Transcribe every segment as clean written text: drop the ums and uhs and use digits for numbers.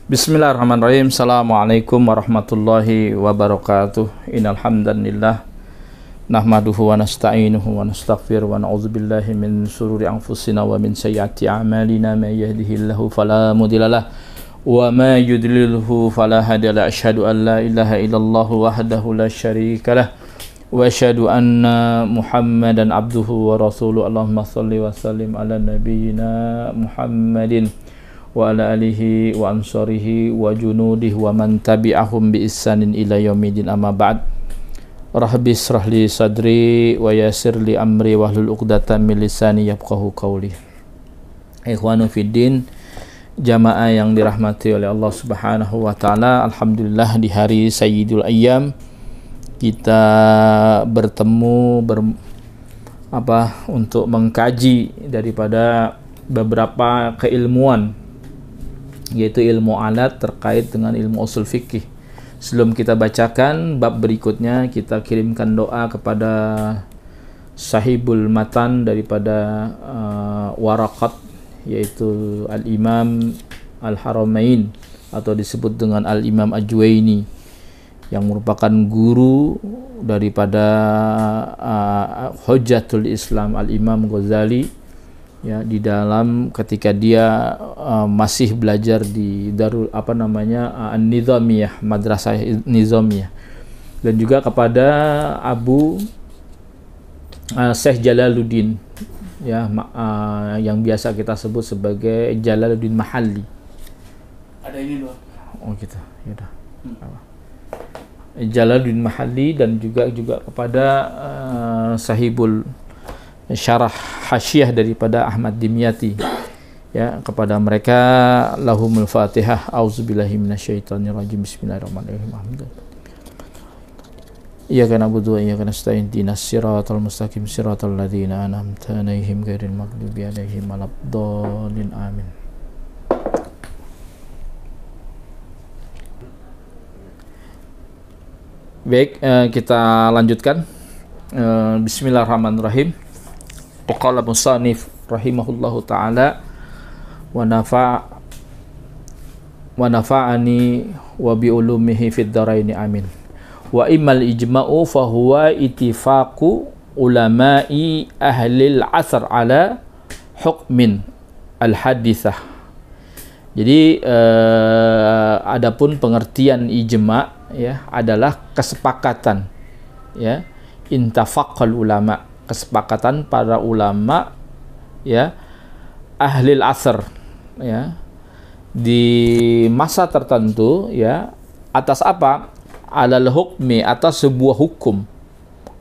Bismillahirrahmanirrahim. Assalamualaikum warahmatullahi wabarakatuh. Innal hamdalillah nahmaduhu wa nasta'inuhu wa nastaghfiruh wa na'udzubillahi min shururi anfusina wa min sayyiati a'malina may yahdihillahu fala mudhillalah wa may yudlilhu fala hadiyalah. Asyhadu an la ilaha illallah wahdahu la syarikalah wa asyhadu anna Muhammadan abduhu wa rasuluh. Allahumma shalli wa sallim ala nabiyyina Muhammadin wa ala alihi wa ansarihi wa junudihi wa man tabi'ahum bi ihsanin ila yaumidin, amma ba'd. Rabbi shrah li sadri wa yassir li amri wahlul 'uqdatam min lisani yafqahu qawli. Ikhwanu fiddin, jamaah yang dirahmati oleh Allah Subhanahu wa taala, alhamdulillah di hari Sayyidul Ayyam kita bertemu untuk mengkaji daripada beberapa keilmuan, yaitu ilmu alat terkait dengan ilmu usul fikih. Sebelum kita bacakan bab berikutnya, kita kirimkan doa kepada sahibul matan daripada Waraqat, yaitu Al-Imam Al-Haramain atau disebut dengan Al-Imam Ajwaini, yang merupakan guru daripada Hujjatul Islam Al-Imam Ghazali, ya, di dalam ketika dia masih belajar di Darul An-Nizamiyah, Madrasah Nizamiyah, dan juga kepada Abu Syekh Jalaluddin, ya, yang biasa kita sebut sebagai Jalaluddin Mahalli. Ada ini loh. Oh gitu, ya udah. Jalaluddin Mahalli, dan juga kepada sahibul syarah hasyiah daripada Ahmad Dimyati, ya, kepada mereka lahumul fatihah. Auzubillahi minasyaitonirrajim. Bismillahirrahmanirrahim. Iyyaka na'budu wa iyyaka nasta'in. Ihdinas siratal mustaqim, siratal ladzina an'amta 'alaihim ghairil maghdubi 'alaihim waladdallin. Amin. Baik, kita lanjutkan. Bismillahirrahmanirrahim. Qala musannif rahimahullahu ta'ala wa nafa'ani wa bi ulumihi fid dharaini amin. Wa immal ijma'u fa huwa ittifaqu ulama'i ahli al-'asr ala hukmin al-hadithah. Jadi adapun pengertian ijma', ya, adalah kesepakatan, ya, intafaqal ulama', kesepakatan para ulama, ya, ahlil asr, ya, di masa tertentu, ya, atas apa? Alal hukmi, atas sebuah hukum,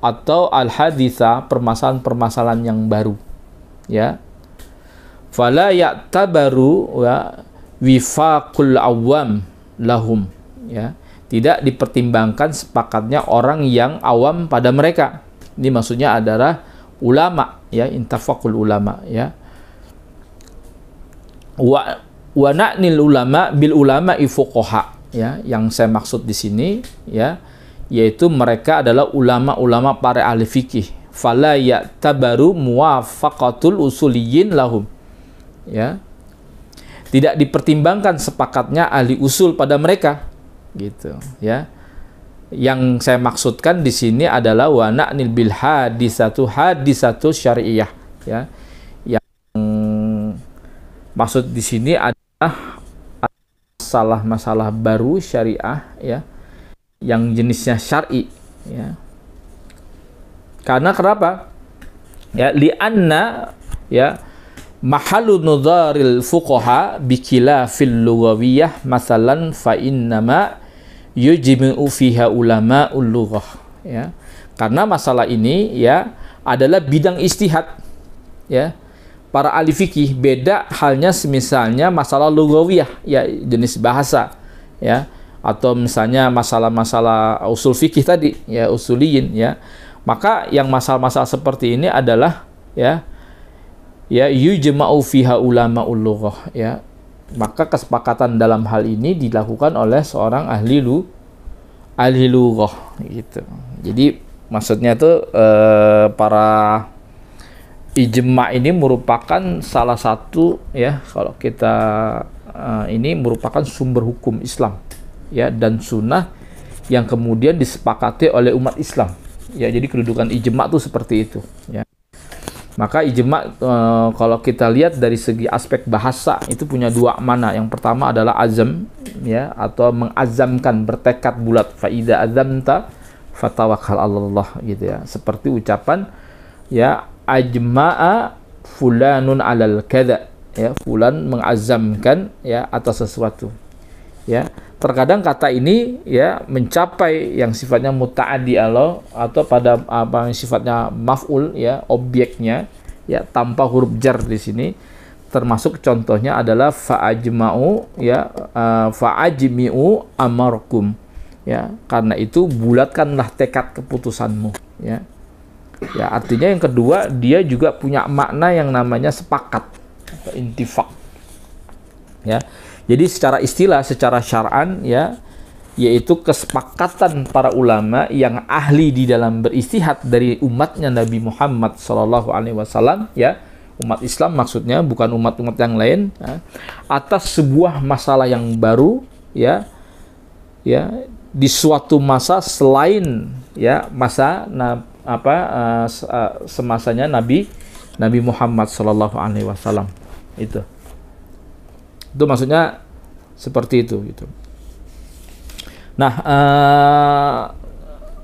atau al haditha, permasalahan-permasalahan yang baru, ya. Fala ya'tabaru wa wifaqul awam lahum, ya, tidak dipertimbangkan sepakatnya orang yang awam pada mereka. Ini maksudnya adalah ulama, ya, intafaqul ulama, ya. Wa na'nil ulama bil ulama'i fuqaha, ya, yang saya maksud di sini, ya, yaitu mereka adalah ulama-ulama para ahli fikih. Fala ya'tabaru muwafaqatul usuliyyin lahum, ya. Tidak dipertimbangkan sepakatnya ahli usul pada mereka, gitu, ya. Yang saya maksudkan di sini adalah wa na'nil bil hadisatu syari'iyah, ya. Yang maksud di sini adalah masalah baru syariah, ya, yang jenisnya syar'i, ya. Karena kenapa? Ya, li'anna, ya, mahalu nudharil fuqaha bikila fil lughawiyah masalan fa innama yujmi'u fiha ulama'ul lughah, ya. Karena masalah ini, ya, adalah bidang istihad, ya, para ahli fikih. Beda halnya misalnya masalah lughawiyah, ya, jenis bahasa, ya, atau misalnya masalah-masalah usul fikih tadi, ya, usuliyin, ya. Maka yang masalah-masalah seperti ini adalah, ya, yujma'u fiha ulama'ul lughah, ya. Maka kesepakatan dalam hal ini dilakukan oleh seorang ahli lughah, gitu. Jadi maksudnya tuh para ijma' ini merupakan salah satu, ya, kalau kita ini merupakan sumber hukum Islam, ya, dan sunnah yang kemudian disepakati oleh umat Islam, ya. Jadi kedudukan ijma itu seperti itu, ya. Maka ijma kalau kita lihat dari segi aspek bahasa itu punya dua makna. Yang pertama adalah azam, ya, atau mengazamkan, bertekad bulat. Fa idza azamta fatawakkal 'alallah, gitu ya. Seperti ucapan, ya, ajma'a fulanun 'alal kadza, ya, fulan mengazamkan, ya, atas sesuatu, ya. Terkadang kata ini, ya, mencapai yang sifatnya muta'addi Allah atau pada apa yang sifatnya maf'ul, ya, objeknya, ya, tanpa huruf jar di sini. Termasuk contohnya adalah fa'ajma'u, ya, fa'ajmi'u amarkum, ya. Karena itu bulatkanlah tekad keputusanmu, ya. Ya, artinya yang kedua, dia juga punya makna yang namanya sepakat atau intifak, ya. Jadi secara istilah, secara syar'an, ya, yaitu kesepakatan para ulama yang ahli di dalam beristihad dari umatnya Nabi Muhammad SAW, ya, umat Islam maksudnya, bukan umat-umat yang lain, ya, atas sebuah masalah yang baru, ya, ya, di suatu masa selain, ya, masa semasanya Nabi Muhammad SAW, itu maksudnya seperti itu, gitu. Nah,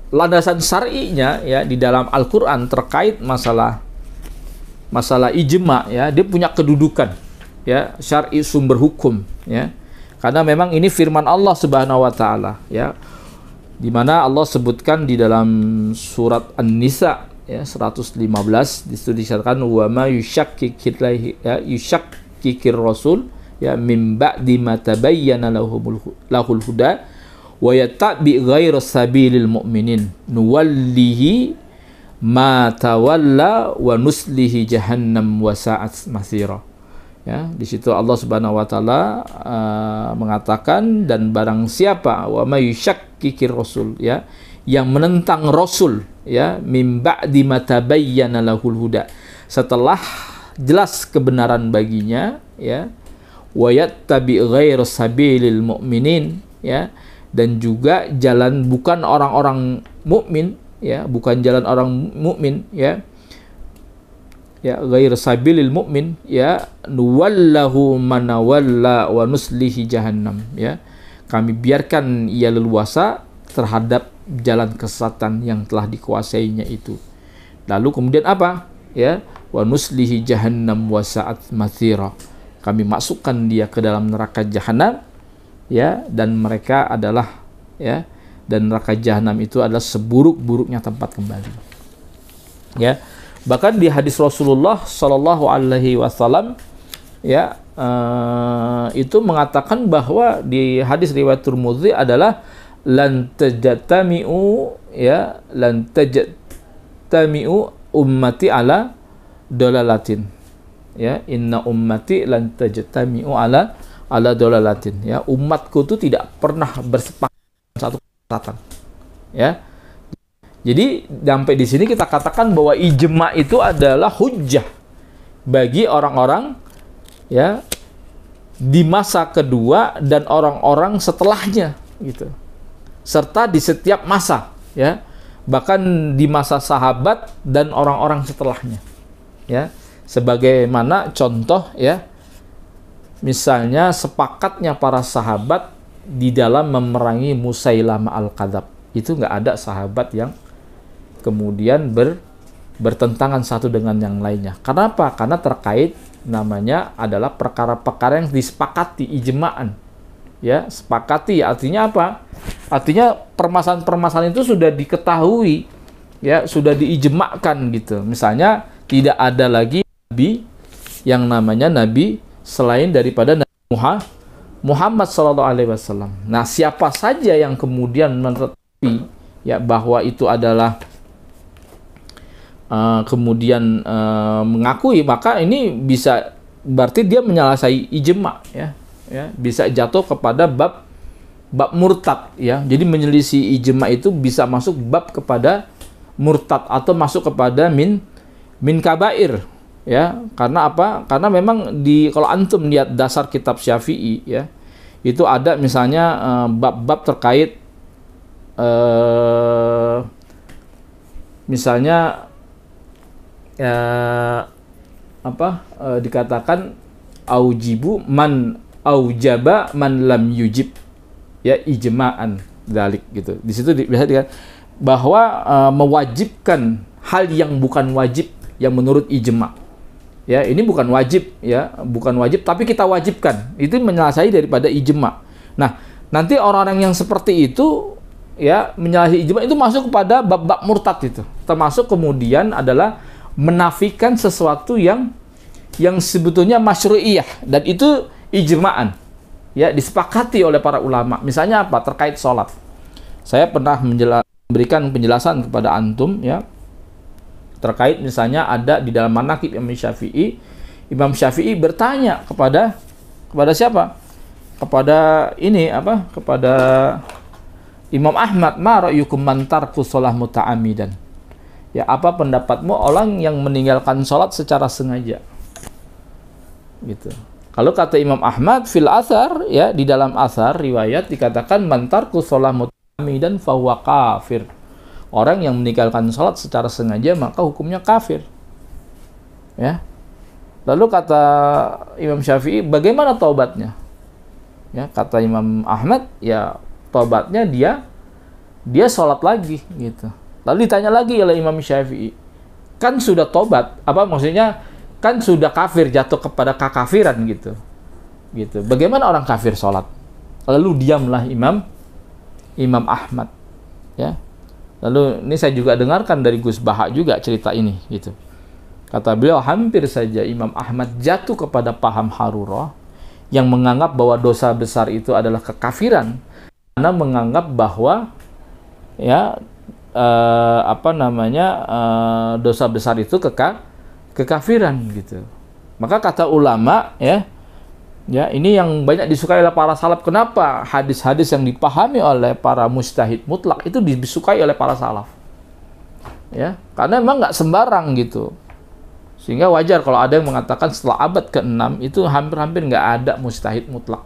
landasan syar'inya, ya, di dalam Al-Qur'an terkait masalah ijma, ya, dia punya kedudukan, ya, syar'i, sumber hukum, ya. Karena memang ini firman Allah Subhanahu wa taala, ya. Di mana Allah sebutkan di dalam surat An-Nisa, ya, 115, disebutkan wa ma yushakkikir rasul, ya, min ba'di ma tabayyana lahul huda wa yattabi ghairas sabilil mu'minin nuwallihi ma tawalla wa nuslihi jahannam wa sa'at masira. Ya, di situ Allah Subhanahu wa taala mengatakan, dan barang siapa wa may yushakkikir rasul, ya, yang menentang rasul, ya, min ba'di ma tabayyana lahul huda, setelah jelas kebenaran baginya, ya, wa yattabi ghairas sabilil mu'minin, ya, dan juga jalan bukan orang-orang mukmin, ya, bukan jalan orang mukmin, ya, ya, ghairas sabilil mu'min, ya, nuwallahu manawalla wa nuslihi jahannam, ya, kami biarkan ia leluasa terhadap jalan kesesatan yang telah dikuasainya itu. Lalu kemudian apa, ya, wa nuslihi jahannam wa sa'at masira, kami masukkan dia ke dalam neraka jahanam, ya, dan mereka adalah, ya, dan neraka jahanam itu adalah seburuk-buruknya tempat kembali, ya. Bahkan di hadis Rasulullah Shallallahu Alaihi Wasallam, ya, itu mengatakan bahwa di hadis riwayat Tirmidzi adalah lan tajtami'u, ya, lan tajtami'u ummati ala dolalatin, ya, inna ummati lan tajtami'u ala dolalatin, ya, umatku itu tidak pernah bersepakat satu kesesatan, ya. Jadi sampai di sini kita katakan bahwa ijma itu adalah hujjah bagi orang-orang, ya, di masa kedua dan orang-orang setelahnya, gitu, serta di setiap masa, ya, bahkan di masa sahabat dan orang-orang setelahnya, ya. Sebagaimana contoh, ya, misalnya sepakatnya para sahabat di dalam memerangi Musailamah al-Kadzab, itu nggak ada sahabat yang kemudian bertentangan satu dengan yang lainnya. Kenapa? Karena terkait namanya adalah perkara-perkara yang disepakati, ijma'an, ya, sepakati. Artinya apa? Artinya permasalahan-permasalahan itu sudah diketahui, ya, sudah diijma'kan, gitu. Misalnya tidak ada lagi nabi yang namanya nabi selain daripada Nabi Muhammad SAW. Nah, siapa saja yang kemudian menetapkan, ya, bahwa itu adalah kemudian mengakui, maka ini bisa berarti dia menyelesaikan ijma, ya, ya, bisa jatuh kepada bab murtad, ya. Jadi menyelisih ijma itu bisa masuk bab kepada murtad atau masuk kepada min kabair, Ya, karena apa? Karena memang kalau antum lihat dasar kitab Syafi'i ya, itu ada misalnya bab-bab terkait misalnya dikatakan aujaba man lam yujib, ya, ijma'an dzalik gitu. Di situ biasa dikatakan bahwa mewajibkan hal yang bukan wajib yang menurut ijma'. Ya, ini bukan wajib ya, bukan wajib tapi kita wajibkan. Itu menyelesaikan daripada ijma'. Nah, nanti orang-orang yang seperti itu ya menyalahi ijma' itu masuk kepada bab-bab murtad itu. Termasuk kemudian adalah menafikan sesuatu yang sebetulnya masyru'iyah dan itu ijma'an. Ya, disepakati oleh para ulama. Misalnya apa? Terkait sholat. Saya pernah memberikan penjelasan kepada antum ya. Terkait misalnya ada di dalam manaqib Imam Syafi'i. Imam Syafi'i bertanya kepada siapa? Kepada kepada Imam Ahmad, ma ra'yukum man tarku shalah muta'ammidan. Ya, apa pendapatmu orang yang meninggalkan sholat secara sengaja? Gitu. Kalau kata Imam Ahmad fil athar ya, di dalam athar riwayat dikatakan man tarku shalah muta'ammidan fa huwa kafir. Orang yang meninggalkan sholat secara sengaja maka hukumnya kafir. Ya. Lalu kata Imam Syafi'i, bagaimana taubatnya? Ya, kata Imam Ahmad, ya taubatnya dia sholat lagi gitu. Lalu ditanya lagi oleh Imam Syafi'i, kan sudah taubat, apa maksudnya? Kan sudah kafir, jatuh kepada kekafiran gitu. Gitu. Bagaimana orang kafir sholat? Lalu diamlah Imam Ahmad. Ya. Lalu ini saya juga dengarkan dari Gus Baha juga cerita ini gitu. Kata beliau, hampir saja Imam Ahmad jatuh kepada paham Harurah yang menganggap bahwa dosa besar itu adalah kekafiran, karena menganggap bahwa ya dosa besar itu kekafiran gitu. Maka kata ulama ya ini yang banyak disukai oleh para salaf. Kenapa hadis-hadis yang dipahami oleh para mujtahid mutlak itu disukai oleh para salaf? Ya, karena memang nggak sembarang gitu. Sehingga wajar kalau ada yang mengatakan setelah abad ke-6 itu hampir-hampir nggak ada mujtahid mutlak.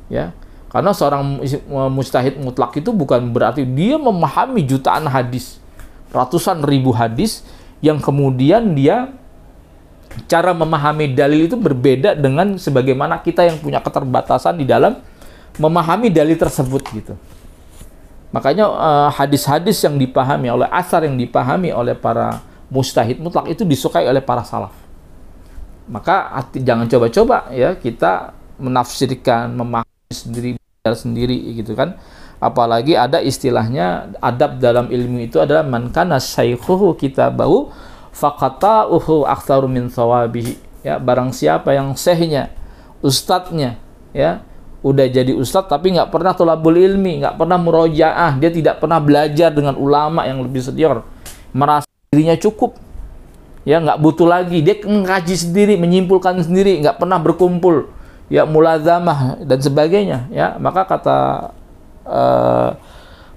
Ya, karena seorang mujtahid mutlak itu bukan berarti dia memahami jutaan hadis, ratusan ribu hadis, yang kemudian dia cara memahami dalil itu berbeda dengan sebagaimana kita yang punya keterbatasan di dalam memahami dalil tersebut gitu. Makanya hadis-hadis yang dipahami oleh asar yang dipahami oleh para mujtahid mutlak itu disukai oleh para salaf. Maka jangan coba-coba ya kita menafsirkan, memahami sendiri, belajar sendiri gitu kan. Apalagi ada istilahnya adab dalam ilmu itu adalah man kana syaikhuhu kitabahu faqata'uhu aktsaru min thawabihi. Ya, barang siapa yang syekhnya, ustadznya ya udah jadi ustadz tapi nggak pernah thalabul ilmi, nggak pernah murojaah, dia tidak pernah belajar dengan ulama yang lebih senior, merasa dirinya cukup, ya nggak butuh lagi, dia ngaji sendiri, menyimpulkan sendiri, nggak pernah berkumpul, ya mulazamah dan sebagainya, ya maka kata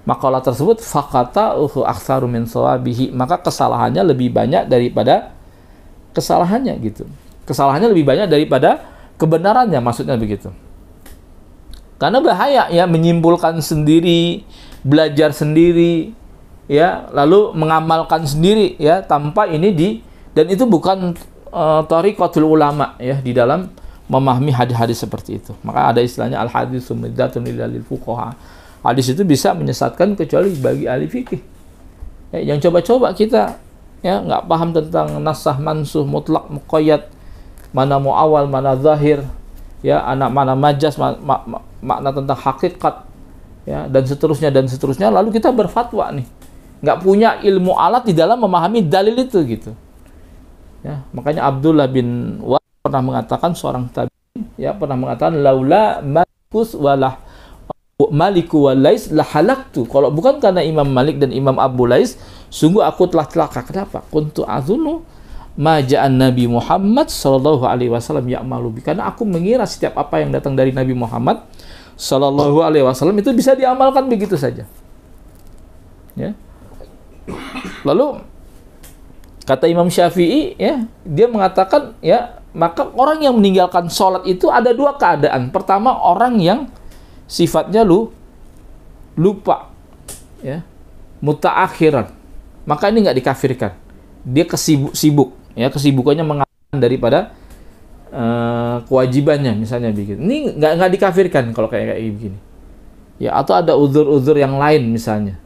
makalah tersebut faqata'uhu aktsaru min shawabihi, maka kesalahannya lebih banyak daripada kesalahannya gitu. Kesalahannya lebih banyak daripada kebenarannya, maksudnya begitu. Karena bahaya ya menyimpulkan sendiri, belajar sendiri, ya, lalu mengamalkan sendiri ya tanpa ini dan itu bukan thariqatul ulama ya di dalam memahami hadis-hadis seperti itu. Maka ada istilahnya al-haditsu middatun lil fuqaha. Hadis itu bisa menyesatkan kecuali bagi ahli fikih. Ya, yang coba-coba kita ya nggak paham tentang nasah mansuh, mutlak, muqayyad, mana muawal, mana zahir, ya mana majaz, makna tentang hakikat, ya dan seterusnya, lalu kita berfatwa nih, nggak punya ilmu alat di dalam memahami dalil itu gitu. Ya, makanya Abdullah bin Wahab pernah mengatakan, seorang tabi'in ya pernah mengatakan, laula Malikus walah Maliku walais la halaktu. Kalau bukan karena Imam Malik dan Imam Abu Lais, sungguh aku telah celaka. Kenapa? Kuntu azunu ma ja'an Nabi Muhammad sallallahu alaihi wasallam ya'malu bi. Karena aku mengira setiap apa yang datang dari Nabi Muhammad sallallahu alaihi wasallam itu bisa diamalkan begitu saja. Ya. Lalu Kata Imam Syafi'i, ya, dia mengatakan, ya, maka orang yang meninggalkan sholat itu ada dua keadaan. Pertama, orang yang sifatnya lupa, ya, mutaakhiran, maka ini nggak dikafirkan. Dia sibuk, ya, kesibukannya mengalihkan daripada kewajibannya, misalnya begitu. Ini nggak dikafirkan kalau kayak begini. Ya, atau ada uzur-uzur yang lain misalnya,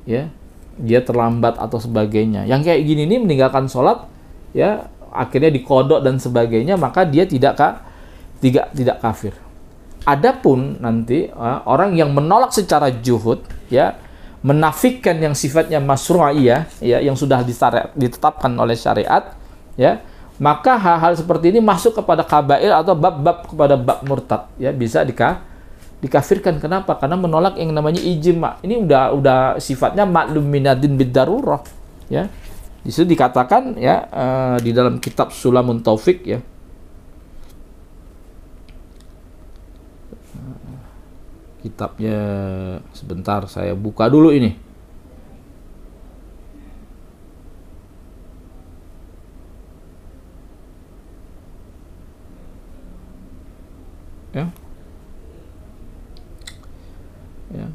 ya, dia terlambat atau sebagainya. Yang kayak gini ini meninggalkan sholat, ya, akhirnya dikodok dan sebagainya, maka dia tidak kafir. Adapun nanti orang yang menolak secara juhud, ya, menafikan yang sifatnya masyru'iyah, ya, yang sudah ditetapkan oleh syariat, ya, maka hal-hal seperti ini masuk kepada kabair atau bab-bab kepada bab murtad, ya, bisa dikafirkan. Kenapa? Karena menolak yang namanya ijma. Ini udah sifatnya maklum minadin bid-darurah, ya. Di situ dikatakan, ya, di dalam kitab Sulamun Taufik, ya. Kitabnya sebentar saya buka dulu ini. Ya. Ya.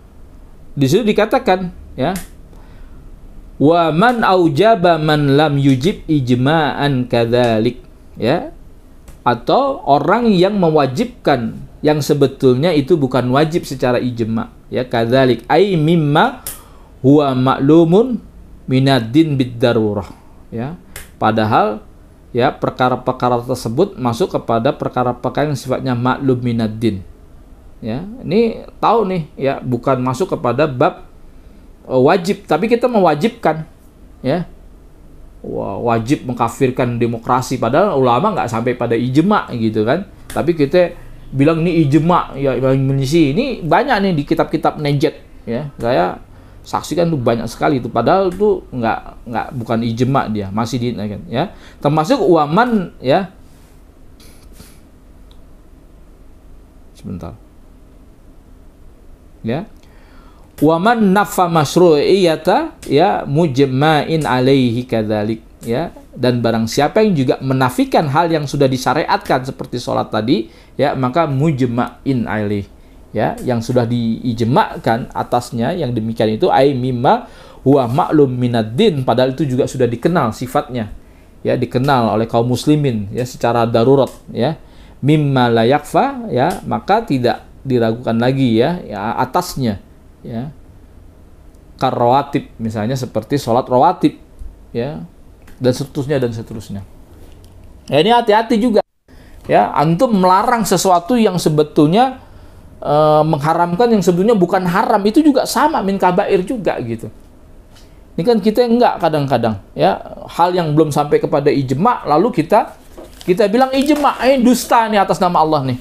Di situ dikatakan, ya, wa man aujaba man lam yujib ijma'an kadzalik, ya, atau orang yang mewajibkan yang sebetulnya itu bukan wajib secara ijma, ya, kadzalik ai mimma huwa ma'lumun minad-din bid-darurah, ya, padahal, ya, perkara-perkara tersebut masuk kepada perkara-perkara yang sifatnya maklum minad-din. Ya, ini tahu nih, ya, bukan masuk kepada bab wajib, tapi kita mewajibkan, ya, wajib mengkafirkan demokrasi, padahal ulama nggak sampai pada ijma gitu kan, tapi kita bilang ini ijma, ya, Indonesia ini banyak nih di kitab-kitab Najd, ya, saya saksikan tuh banyak sekali itu, padahal tuh bukan ijma, dia masih dinaikkan, ya, termasuk waman, ya, sebentar. Ya, waman nafa masyru'iyata, ya, mujma'in alaihi kadzalik, ya, dan barang siapa yang juga menafikan hal yang sudah disyariatkan seperti sholat tadi, ya, maka mujma'in alaihi, ya, yang sudah diijma'kan atasnya, yang demikian itu ai mimma huwa ma'lum minad-din, padahal itu juga sudah dikenal sifatnya, ya, dikenal oleh kaum muslimin, ya, secara darurat, ya, mimma la yakfa, ya, maka tidak diragukan lagi, ya, atasnya, ya, karrawatib misalnya seperti sholat rawatib, ya, dan seterusnya. Ya, ini hati-hati juga, ya, antum melarang sesuatu yang sebetulnya mengharamkan yang sebetulnya bukan haram, itu juga sama min kabair juga gitu. Ini kan kita enggak kadang-kadang, ya, hal yang belum sampai kepada ijma lalu kita bilang ijma, dusta nih atas nama Allah nih.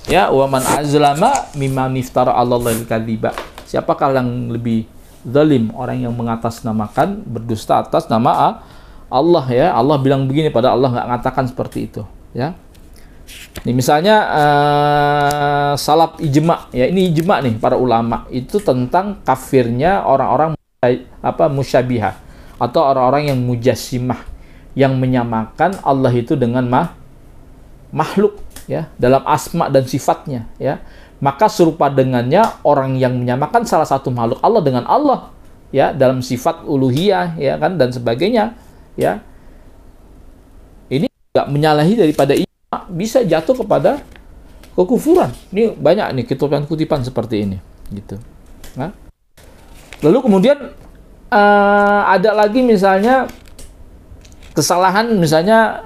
Ya, wa man azlama mimman iftara 'alallahi kadziba. Siapakah yang lebih zalim? Orang yang mengatasnamakan berdusta atas nama Allah, ya. Allah bilang begini, pada Allah nggak mengatakan seperti itu, ya. Ini misalnya salaf ijma, ya, ini ijma nih para ulama itu tentang kafirnya orang-orang musyabihah atau orang-orang yang mujassimah, yang menyamakan Allah itu dengan makhluk, ya, dalam asma dan sifatnya, ya, maka serupa dengannya orang yang menyamakan salah satu makhluk Allah dengan Allah, ya, dalam sifat uluhiyah, ya kan, dan sebagainya, ya, ini juga menyalahi daripada ijma, bisa jatuh kepada kekufuran. Ini banyak nih kutipan-kutipan seperti ini, gitu. Nah, lalu kemudian ada lagi misalnya kesalahan, misalnya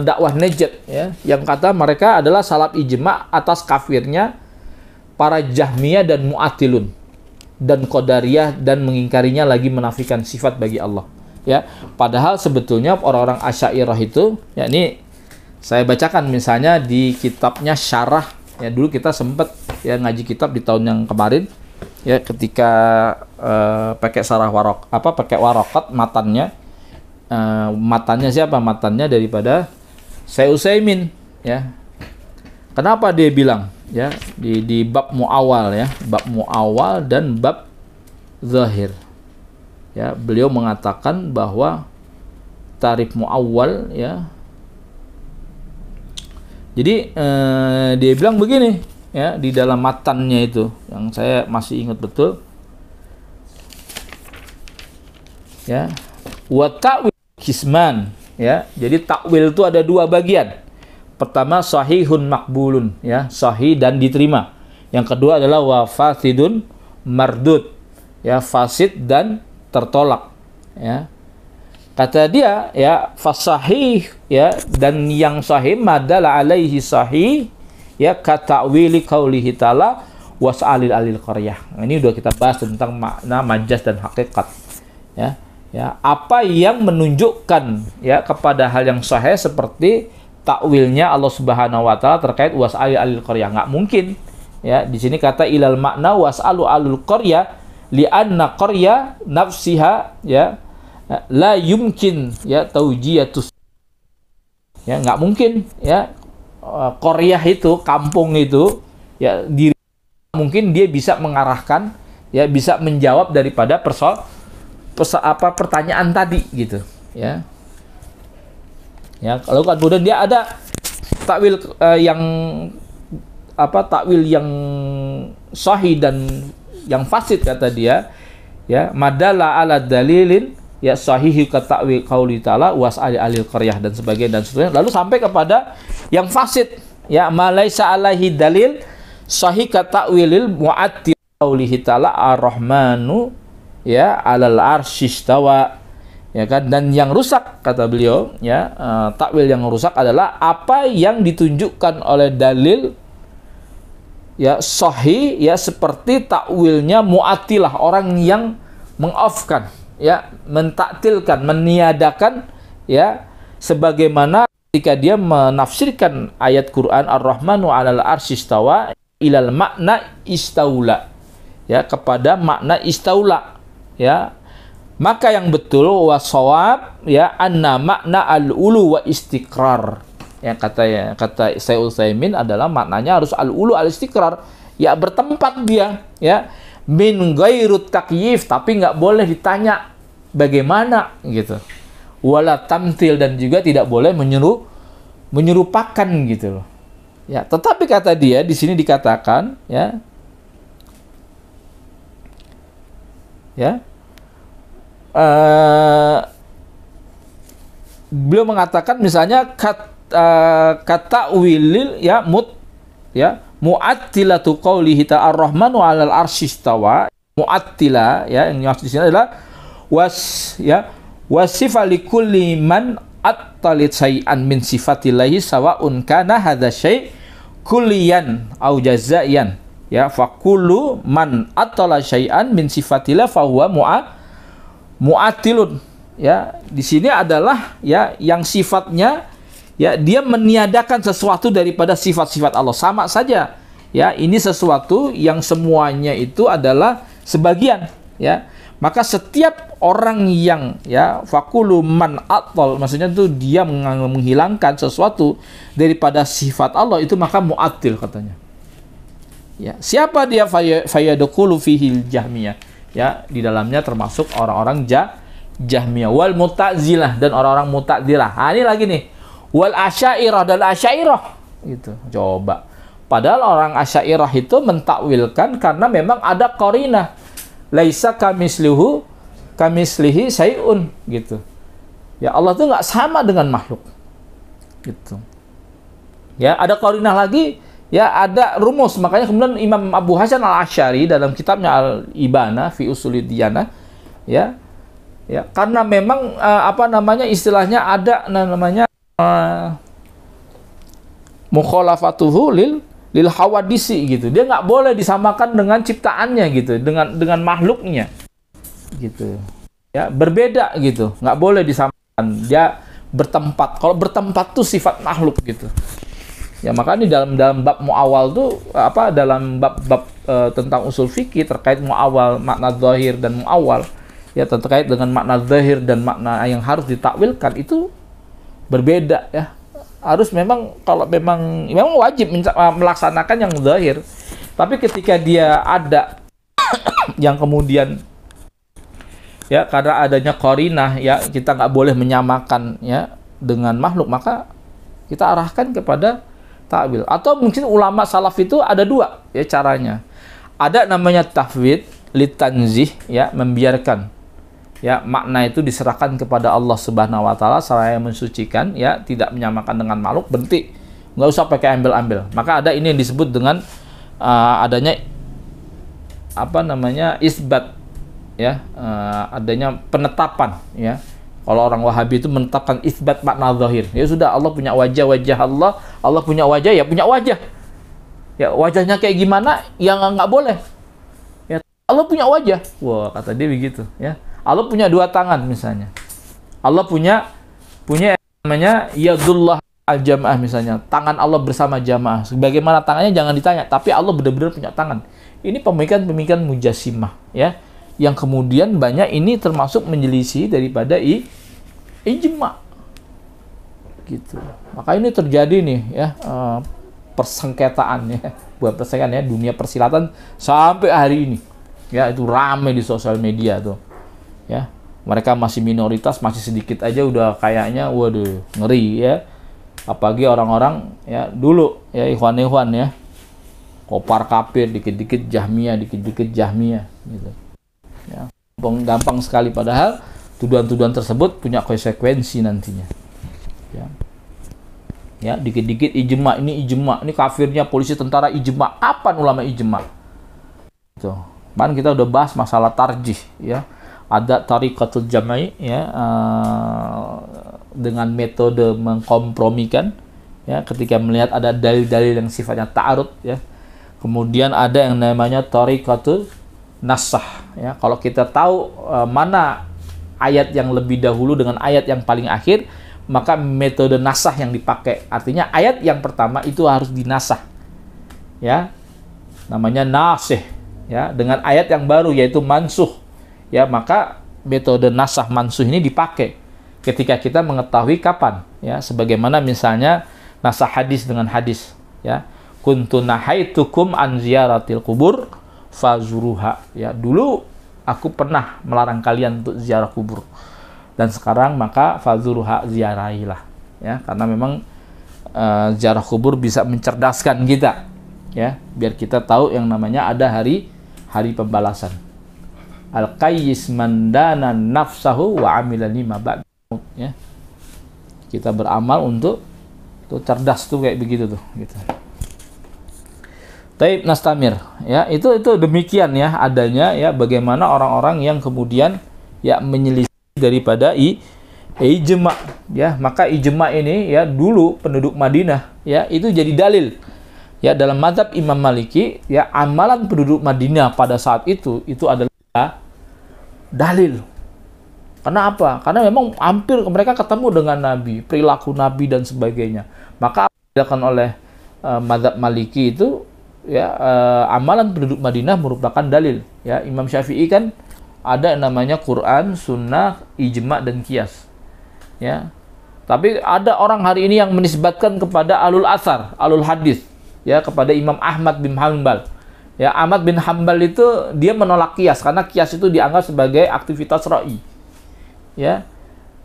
dakwah Najd, ya, yang kata mereka adalah salaf ijma atas kafirnya para Jahmiyah dan Mu'attilun dan Qadariyah, dan mengingkarinya lagi menafikan sifat bagi Allah, ya, padahal sebetulnya orang-orang Asy'ariyah itu, ya, ini saya bacakan misalnya di kitabnya Syarah, ya, dulu kita sempat, ya, ngaji kitab di tahun yang kemarin, ya, ketika pakai syarah pakai warokat matannya. Matannya siapa? Matannya daripada Syekh Utsaimin, ya. Kenapa dia bilang, ya, di bab muawal, ya, bab muawal dan bab zahir, ya, beliau mengatakan bahwa at-tarif muawwal ya. Jadi dia bilang begini ya di dalam matannya itu yang saya masih ingat betul ya, wa ta'wil kisman ya. Jadi takwil itu ada dua bagian. Pertama sahihun makbulun ya, sahih dan diterima. Yang kedua adalah wa fasidun mardud ya, fasid dan tertolak ya. Kata dia ya fasahih ya, dan yang sahih madalla alaihi sahih ya kata'wili qaulihi ta'ala was'alil alil qaryah. Ini udah kita bahas tentang makna majaz dan hakikat ya. Ya, apa yang menunjukkan ya kepada hal yang sahih seperti takwilnya Allah Subhanahu wa taala terkait was'alil alil qaryah. Nggak mungkin ya. Di sini kata ilal makna was'alu alul qaryah li'anna qarya nafsiha ya la yumkin ya taujiyatus ya, nggak mungkin ya qaryah itu kampung itu ya diri mungkin dia bisa mengarahkan ya, bisa menjawab daripada pertanyaan tadi gitu ya. Ya, kalau kemudian dia ada takwil yang takwil yang sahih dan yang fasid kata dia ya, madalla ala dalilin ya sahihi ka ta'wil qauli ta'ala was'ali alil qaryah dan sebagainya dan seterusnya. Lalu sampai kepada yang fasid ya, malaisa alaihi dalil sahih ka ta'wilil mu'attil qaulihi ta'ala ar-rahmanu ya alal arsyistawa ya kan. Dan yang rusak kata beliau ya, takwil yang rusak adalah apa yang ditunjukkan oleh dalil ya sahih ya, seperti takwilnya mu'attilah, orang yang meng-offkan ya, mentaktilkan, meniadakan ya, sebagaimana ketika dia menafsirkan ayat Quran ar-rahmanu alal arsyistawa ilal makna istaula ya, kepada makna istaula ya. Maka yang betul wasawab ya anna makna al-ulu wa istiqrar ya, kata Syekh Utsaimin adalah maknanya harus al-ulu al-istiqrar ya, bertempat dia ya, min ghairut takyif, tapi nggak boleh ditanya bagaimana gitu, wala tamtil, dan juga tidak boleh menyerupakan gitu loh ya. Tetapi kata dia di sini dikatakan ya beliau mengatakan misalnya kata wilil ya mu'attilatu qaulihi ta'ala ar-rahmanu 'alal arsyistawa. Mu'attila ya, yang di sini adalah wasifa likulli man attalit syai'an min sifatillahi sawa'un kana hadza syai' kulliyan au jazaiyan ya, faqulu man attala syai'an min sifatillah fa huwa mu'attilun ya. Di sini adalah ya yang sifatnya ya, dia meniadakan sesuatu daripada sifat-sifat Allah, sama saja ya, ini sesuatu yang semuanya itu adalah sebagian ya. Maka setiap orang yang ya faqulu man attal, maksudnya itu dia menghilangkan sesuatu daripada sifat Allah itu, maka mu'attil katanya ya. Siapa dia? Fayadkhulu fihil jahmiyah ya, di dalamnya termasuk orang-orang jahmiyah wal mu'tazilah dan orang-orang mu'tazilah. Nah, ini lagi nih wal asy'ariyah dan asy'ariyah gitu. Coba padahal orang asy'ariyah itu mentakwilkan karena memang ada qarinah laisa kamislihi syai'un gitu ya, Allah tuh nggak sama dengan makhluk gitu ya. Ada qarinah lagi ya, ada rumus. Makanya kemudian Imam Abu Hasan al-Asy'ari dalam kitabnya Al-Ibana fi Ushulid Diyanah ya karena memang istilahnya ada namanya mukhalafatuhu lil hawadisi gitu. Dia nggak boleh disamakan dengan ciptaannya gitu, dengan makhluknya gitu ya, berbeda gitu, nggak boleh disamakan. Dia bertempat, kalau bertempat tuh sifat makhluk gitu ya. Makanya dalam bab muawal tuh dalam bab tentang usul fikih terkait muawal, makna zahir dan muawal ya, terkait dengan makna zahir dan makna yang harus ditakwilkan itu berbeda ya. Harus memang, kalau memang wajib melaksanakan yang zahir. Tapi ketika dia ada yang kemudian ya karena adanya qarinah, ya kita nggak boleh menyamakan ya dengan makhluk, maka kita arahkan kepada ta'wil. Atau mungkin ulama salaf itu ada dua ya caranya. Ada namanya tafwid litanzih, ya membiarkan ya makna itu diserahkan kepada Allah Subhanahu wa taala, seraya mensucikan, ya tidak menyamakan dengan makhluk, berhenti, nggak usah pakai ambil-ambil. Maka ada ini yang disebut dengan adanya apa namanya isbat, ya adanya penetapan, ya. Kalau orang Wahabi itu menetapkan isbat makna zahir. Ya sudah, Allah punya wajah, Allah punya wajah, ya punya wajah. Ya wajahnya kayak gimana yang nggak boleh. Ya Allah punya wajah. Wah, kata dia begitu, ya. Allah punya dua tangan misalnya. Allah punya namanya yadullah al-jamaah misalnya. Tangan Allah bersama jamaah. Bagaimana tangannya jangan ditanya, tapi Allah benar-benar punya tangan. Ini pemikiran mujassimah, ya. Yang kemudian banyak ini termasuk menyelisih daripada ijma, gitu. Maka ini terjadi nih, ya, persengketaan, ya, buat persengketaan, ya, dunia persilatan sampai hari ini, ya, itu ramai di sosial media tuh, ya. Mereka masih minoritas, masih sedikit aja udah kayaknya, waduh, ngeri, ya. Apalagi orang-orang, ya, dulu, ya, ikhwan-ikhwan, ya, kopar kafir, dikit-dikit Jahmiyah, gitu. Ya, gampang sekali, padahal tuduhan-tuduhan tersebut punya konsekuensi nantinya. Ya, dikit-dikit ijma, ini kafirnya polisi, tentara, ijma. Kapan ulama ijma? Tuh, kan kita udah bahas masalah tarjih, ya. Ada tariqatul jamai, ya, dengan metode mengkompromikan, ya, ketika melihat ada dalil-dalil yang sifatnya ta'arud, ya. Kemudian ada yang namanya tariqatul nasah, ya. Kalau kita tahu mana ayat yang lebih dahulu dengan ayat yang paling akhir, maka metode nasah yang dipakai. Artinya ayat yang pertama itu harus dinasah, ya. Namanya nasih, ya, dengan ayat yang baru yaitu mansuh, ya. Maka metode nasah mansuh ini dipakai ketika kita mengetahui kapan, ya. Sebagaimana misalnya nasah hadis dengan hadis, ya. Kuntu nahaitukum an ziyaratil kubur fazuruha, ya, dulu aku pernah melarang kalian untuk ziarah kubur, dan sekarang maka fazuruha, ziarahilah, ya, karena memang ziarah kubur bisa mencerdaskan kita, ya, biar kita tahu yang namanya ada hari pembalasan. Al-qayyis mandana nafsahu wa amila lima ba'd, ya, kita beramal untuk tuh cerdas tuh kayak begitu tuh, gitu. Taib nastamir, ya, itu demikian, ya, adanya, ya, bagaimana orang-orang yang kemudian, ya, menyelisih daripada ijma, ya. Maka ijma ini, ya, dulu penduduk Madinah, ya, itu jadi dalil, ya, dalam mazhab Imam Maliki, ya, amalan penduduk Madinah pada saat itu adalah dalil. Kenapa? Karena memang hampir mereka ketemu dengan Nabi, perilaku Nabi dan sebagainya. Maka dilakukan oleh mazhab Maliki itu, ya, amalan penduduk Madinah merupakan dalil, ya. Imam Syafi'i kan ada namanya Quran, Sunnah, Ijma dan Qiyas, ya. Tapi ada orang hari ini yang menisbatkan kepada alul asar, alul hadis, ya, kepada Imam Ahmad bin Hanbal, ya. Ahmad bin Hanbal itu dia menolak Qiyas karena Qiyas itu dianggap sebagai aktivitas ra'i, ya.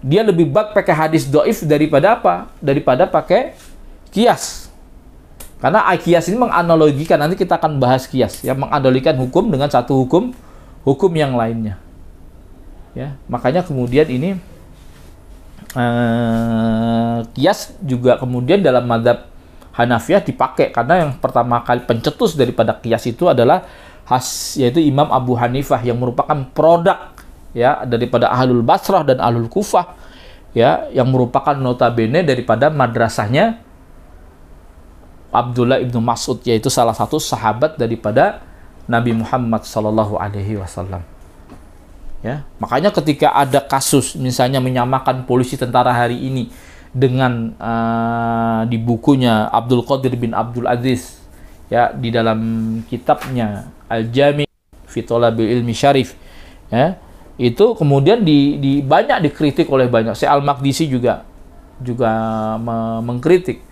Dia lebih baik pakai hadis dhaif daripada apa? Daripada pakai Qiyas. Karena qiyas ini menganalogikan, nanti kita akan bahas qiyas, ya, menganalogikan hukum dengan satu hukum yang lainnya, ya. Makanya kemudian ini qiyas juga kemudian dalam mazhab Hanafiyah dipakai, karena yang pertama kali pencetus daripada qiyas itu adalah yaitu Imam Abu Hanifah, yang merupakan produk, ya, daripada Ahlul Basrah dan Ahlul Kufah, ya, yang merupakan notabene daripada madrasahnya Abdullah ibnu Mas'ud, yaitu salah satu sahabat daripada Nabi Muhammad sallallahu alaihi wasallam, ya. Makanya ketika ada kasus misalnya menyamakan polisi, tentara hari ini dengan di bukunya Abdul Qadir bin Abdul Aziz, ya, di dalam kitabnya Al-Jami' fi Thalabil Ilmi Syarif, ya, itu kemudian banyak dikritik oleh banyak. Syekh Al-Maqdisi juga mengkritik.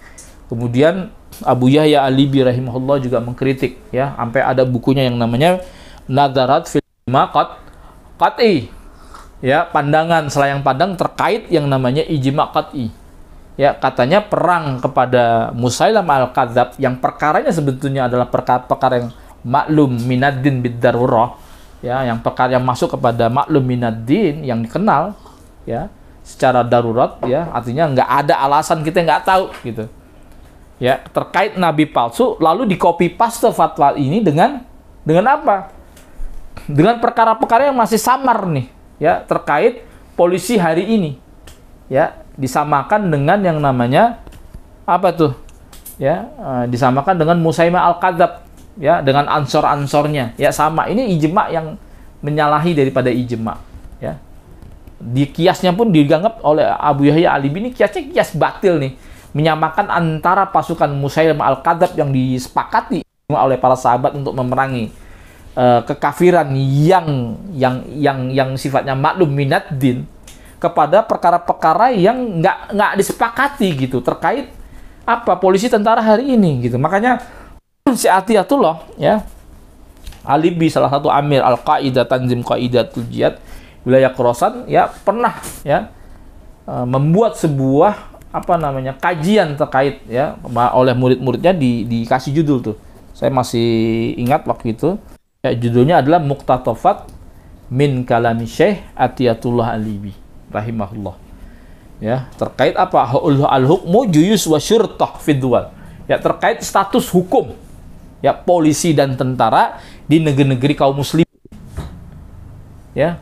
Kemudian Abu Yahya Al-Libi rahimahullah juga mengkritik, ya, sampai ada bukunya yang namanya Nadharat fil Qat'i, ya pandangan selayang pandang terkait yang namanya ijma' qat'i. Ya, katanya perang kepada Musailamah al-Kadzab yang perkaranya sebetulnya adalah perkara yang maklum minaddin bid-darurah, ya, yang perkara yang masuk kepada maklum minaddin yang dikenal, ya, secara darurat, ya, artinya nggak ada alasan kita nggak tahu gitu. Ya, terkait nabi palsu lalu di copy paste fatwa ini dengan apa? Dengan perkara-perkara yang masih samar nih, ya, terkait polisi hari ini. Ya, disamakan dengan yang namanya apa tuh? Ya, disamakan dengan Musailamah al-Kadzab, ya, dengan ansor-ansornya. Ya, sama. Ini ijma yang menyalahi daripada ijma, ya. Di kiasnya pun dianggap oleh Abu Yahya Alibi ini kiasnya kias batil nih, menyamakan antara pasukan Musailamah al-Kadzab yang disepakati oleh para sahabat untuk memerangi kekafiran yang sifatnya maklum minaddin kepada perkara-perkara yang nggak disepakati gitu terkait apa polisi tentara hari ini gitu. Makanya si Atiyatullah, ya, Alibi, salah satu amir Al-Qaeda Tanzim Qaidatul Jihad wilayah Khorasan, ya, pernah, ya, membuat sebuah apa namanya kajian terkait, ya, oleh murid-muridnya dikasih judul tuh. Saya masih ingat waktu itu, ya, judulnya adalah Muqtatafat min Kalami Syekh Atiyatullah Alibi rahimahullah. Ya, terkait apa? Al-hukmu juyus wa syurtah fidwal. Ya, terkait status hukum, ya, polisi dan tentara di negeri-negeri kaum muslim. Ya.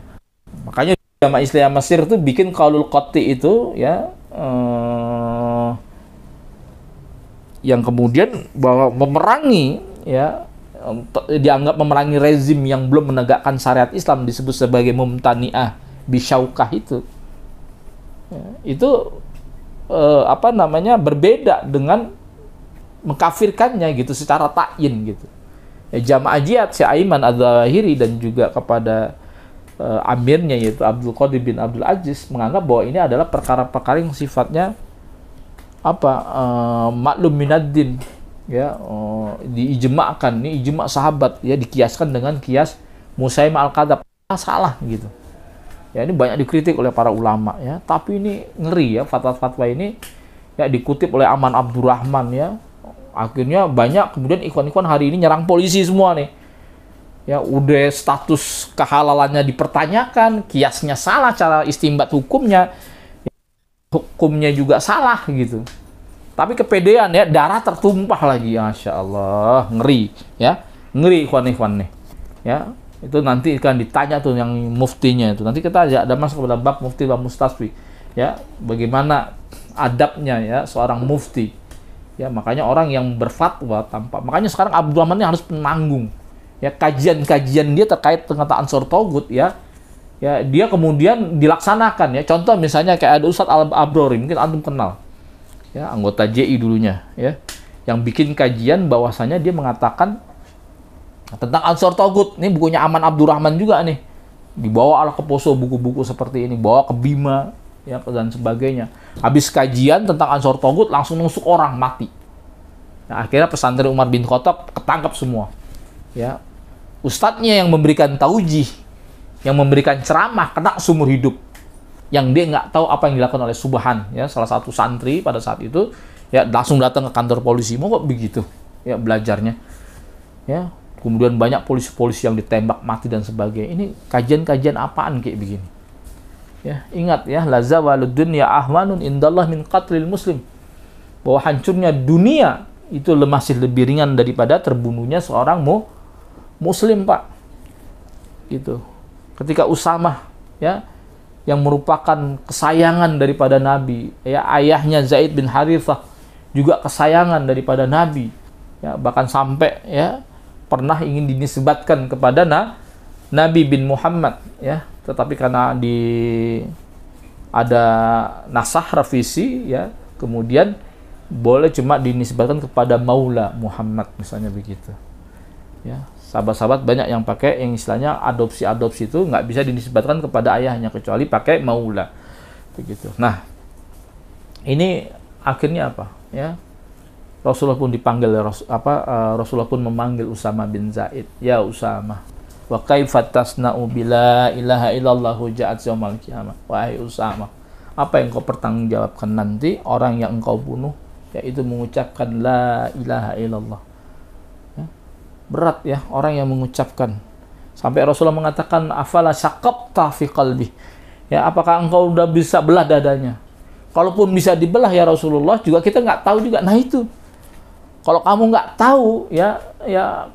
Makanya Jamaah Islamiyah Mesir itu bikin qaulul qatti itu, ya, yang kemudian bahwa memerangi, ya, dianggap memerangi rezim yang belum menegakkan syariat Islam disebut sebagai mumtani'ah bisyaukah itu. Ya, itu apa namanya berbeda dengan mengkafirkannya gitu secara ta'yin gitu. Ya, Jamaah Jihad Syekh Aiman Adz-Dzawahiri dan juga kepada amirnya yaitu Abdul Qadir bin Abdul Aziz menganggap bahwa ini adalah perkara-perkara yang sifatnya apa maklum minaddin, ya, diijma'kan, ini ijma' sahabat, ya, dikiaskan dengan kias Musailamah al-Kadzab, salah gitu. Ya, ini banyak dikritik oleh para ulama, ya, tapi ini ngeri, ya, fatwa-fatwa ini, ya, dikutip oleh Aman Abdurrahman, ya. Akhirnya banyak kemudian ikhwan-ikhwan hari ini nyerang polisi semua nih. Ya, udah status kehalalannya dipertanyakan, kiasnya salah, cara istimbat hukumnya juga salah gitu. Tapi kepedean, ya, darah tertumpah lagi, Masya Allah, ngeri, ya, ngeri ikhwan-ikhwan nih, ya. Itu nanti akan ditanya tuh yang muftinya itu. Nanti kita ada masuk kepada bab mufti wa mustasfi, ya, bagaimana adabnya, ya, seorang mufti, ya. Makanya orang yang berfatwa tanpa, makanya sekarang Abdurrahman ini harus menanggung, ya, kajian-kajian dia terkait pengataan Ansor Togut, ya, ya, dia kemudian dilaksanakan, ya. Contoh misalnya kayak ada Ustadz Al-Abrori, mungkin antum kenal, ya, anggota JI dulunya, ya, yang bikin kajian bahwasanya dia mengatakan tentang Ansor Togut. Ini bukunya Aman Abdurrahman juga nih, dibawa ke Poso buku-buku seperti ini, bawa ke Bima, ya, dan sebagainya. Habis kajian tentang Ansor Togut langsung nusuk orang mati. Nah, akhirnya pesantren Umar bin Khattab ketangkap semua, ya. Ustadznya yang memberikan taujih, yang memberikan ceramah, kena seumur hidup. Yang dia nggak tahu apa yang dilakukan oleh Subhan, ya, salah satu santri pada saat itu, ya, langsung datang ke kantor polisi. Mau kok begitu, ya, belajarnya, ya. Kemudian banyak polisi-polisi yang ditembak mati dan sebagainya. Ini kajian-kajian apaan kayak begini? Ya, ingat, ya, la zawalud dunya ahwanun indallah min qatlil muslim. Bahwa hancurnya dunia itu masih lebih ringan daripada terbunuhnya seorang muslim, Pak. Gitu. Ketika Usamah, ya, yang merupakan kesayangan daripada Nabi, ya, ayahnya Zaid bin Harithah juga kesayangan daripada Nabi, ya, bahkan sampai, ya, pernah ingin dinisbatkan kepada Nabi bin Muhammad, ya, tetapi karena ada nasah revisi, ya, kemudian boleh cuma dinisbatkan kepada Maula Muhammad misalnya begitu, ya. Sahabat-sahabat banyak yang pakai yang istilahnya adopsi itu nggak bisa dinisbatkan kepada ayahnya kecuali pakai Maula begitu. Nah, ini akhirnya apa, ya, Rasulullah pun dipanggil, Rasulullah pun memanggil Usama bin Zaid, ya Usama, Wa kaifa tasna'u bila ilaha illallah ja'at yaumal qiyamah. Wahai Usama, apa yang kau pertanggungjawabkan nanti orang yang engkau bunuh yaitu mengucapkan la ilaha illallah. Ya. Berat ya orang yang mengucapkan. Sampai Rasulullah mengatakan afala syaqaqta fi qalbi. Ya, apakah engkau udah bisa belah dadanya? Kalaupun bisa dibelah ya Rasulullah, juga kita nggak tahu juga. Nah itu. Kalau kamu nggak tahu,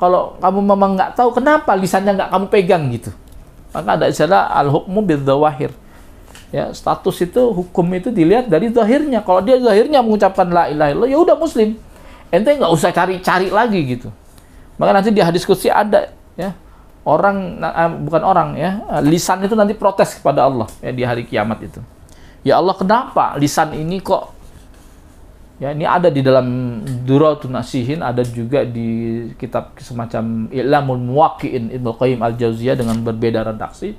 kalau kamu memang nggak tahu, kenapa lisannya nggak kamu pegang gitu? Maka ada istilah al-hukmu bidzawahir. Ya, status itu, hukum itu dilihat dari zahirnya. Kalau dia zahirnya mengucapkan la ilaha illallah, ya udah muslim. Ente nggak usah cari-cari lagi gitu. Maka nanti di hadis qudsi ada, ya, bukan orang, ya, lisan itu nanti protes kepada Allah ya, di hari kiamat itu. Ya Allah, kenapa lisan ini kok? Ya, ini ada di dalam Duratul Nasihin, ada juga di kitab semacam I'lamul Muwaqqi'in Ibnu Qayyim Al-Jauziyah dengan berbeda redaksi.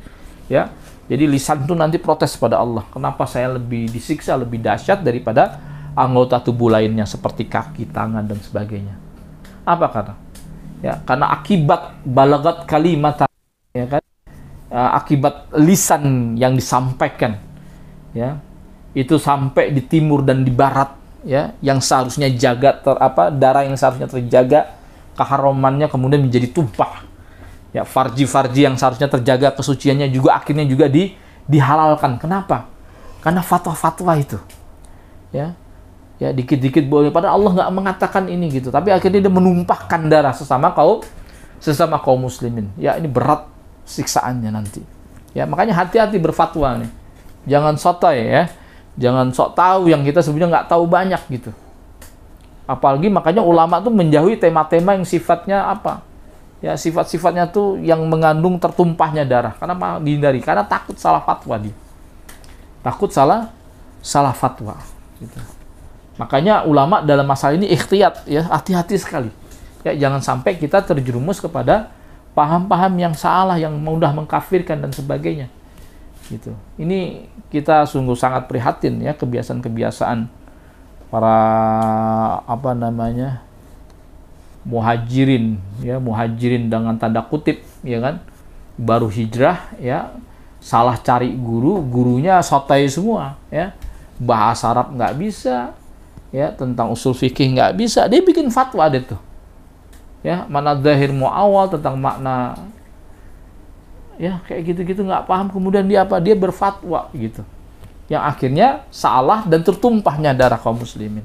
Ya, jadi lisan itu nanti protes pada Allah. Kenapa saya lebih disiksa, lebih dahsyat daripada anggota tubuh lainnya seperti kaki, tangan dan sebagainya? Apa kata? Ya, karena akibat balagat kalimat, ya kan? Akibat lisan yang disampaikan, ya, itu sampai di timur dan di barat. Ya, yang seharusnya darah yang seharusnya terjaga keharamannya kemudian menjadi tumpah. Ya, farji-farji yang seharusnya terjaga kesuciannya juga akhirnya juga dihalalkan. Kenapa? Karena fatwa-fatwa itu. Ya, dikit-dikit boleh. Padahal Allah nggak mengatakan ini gitu. Tapi akhirnya dia menumpahkan darah sesama kaum muslimin. Ya, ini berat siksaannya nanti. Ya, makanya hati-hati berfatwa nih. Jangan sotoy ya. Jangan sok tahu yang kita sebenarnya nggak tahu banyak gitu. Apalagi makanya ulama tuh menjauhi tema-tema yang sifatnya apa? Ya, sifat-sifatnya tuh yang mengandung tertumpahnya darah. Karena dihindari, karena takut salah fatwa dia. Takut salah fatwa gitu. Makanya ulama dalam masalah ini ikhtiyat, ya, hati-hati sekali. Ya, jangan sampai kita terjerumus kepada paham-paham yang salah, yang mudah mengkafirkan dan sebagainya. Gitu. Ini kita sungguh sangat prihatin ya kebiasaan-kebiasaan para muhajirin dengan tanda kutip, ya kan, baru hijrah, ya, salah cari gurunya sotai semua, ya, bahasa Arab nggak bisa, ya, tentang usul fikih nggak bisa, dia bikin fatwa deh tuh, ya, mana zahir muawal tentang makna. Ya, kayak gitu-gitu nggak paham, kemudian dia berfatwa gitu. Yang akhirnya salah dan tertumpahnya darah kaum muslimin.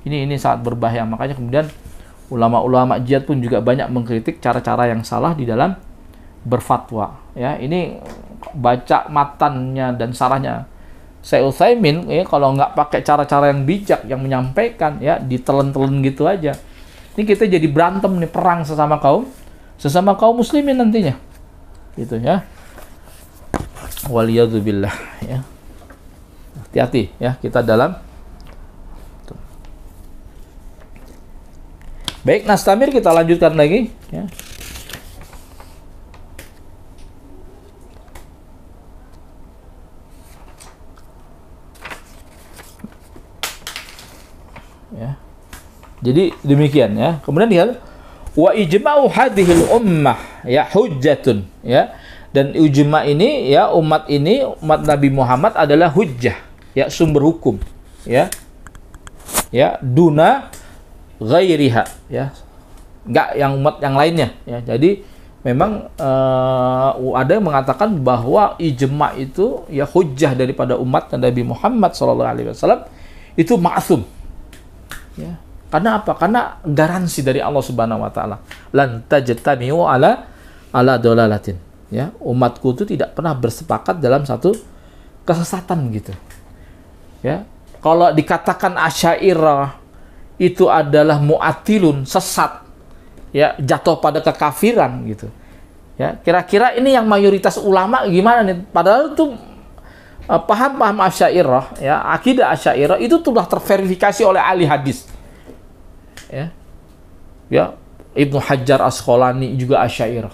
Ini sangat berbahaya. Makanya kemudian ulama-ulama jihad pun juga banyak mengkritik cara-cara yang salah di dalam berfatwa. Ya, ini baca matannya dan sarahnya Syekh Utsaimin, ya, kalau nggak pakai cara-cara yang bijak yang menyampaikan, ya, ditelen-telen gitu aja. Ini kita jadi berantem nih, perang sesama kaum muslimin nantinya. Gitu ya. Waliyadzubillah, ya. Hati-hati ya kita dalam. Baik, nastamir, kita lanjutkan lagi ya. Ya. Jadi demikian ya. Kemudian lihat wa ijma'u hadhil ummah ya hujjatun, ya, dan ijma' ini, ya, umat Nabi Muhammad adalah hujjah, ya, sumber hukum, ya duna ghairiha, ya, enggak yang umat yang lainnya, ya. Jadi memang ada yang mengatakan bahwa ijma' itu, ya, hujjah daripada umat Nabi Muhammad SAW itu ma'sum, ya. Karena apa? Karena garansi dari Allah Subhanahu wa taala. Lan tajtami'u ala dolalatin. Ya, umatku itu tidak pernah bersepakat dalam satu kesesatan gitu. Ya. Kalau dikatakan Asy'ariyah itu adalah mu'attilun, sesat, ya, jatuh pada kekafiran gitu. Ya, kira-kira ini yang mayoritas ulama gimana nih? Padahal itu paham-paham Asy'ariyah, ya, akidah Asy'ariyah itu telah terverifikasi oleh ahli hadis. Ya, Ibnu Hajar Asqalani juga Asy'ariyah.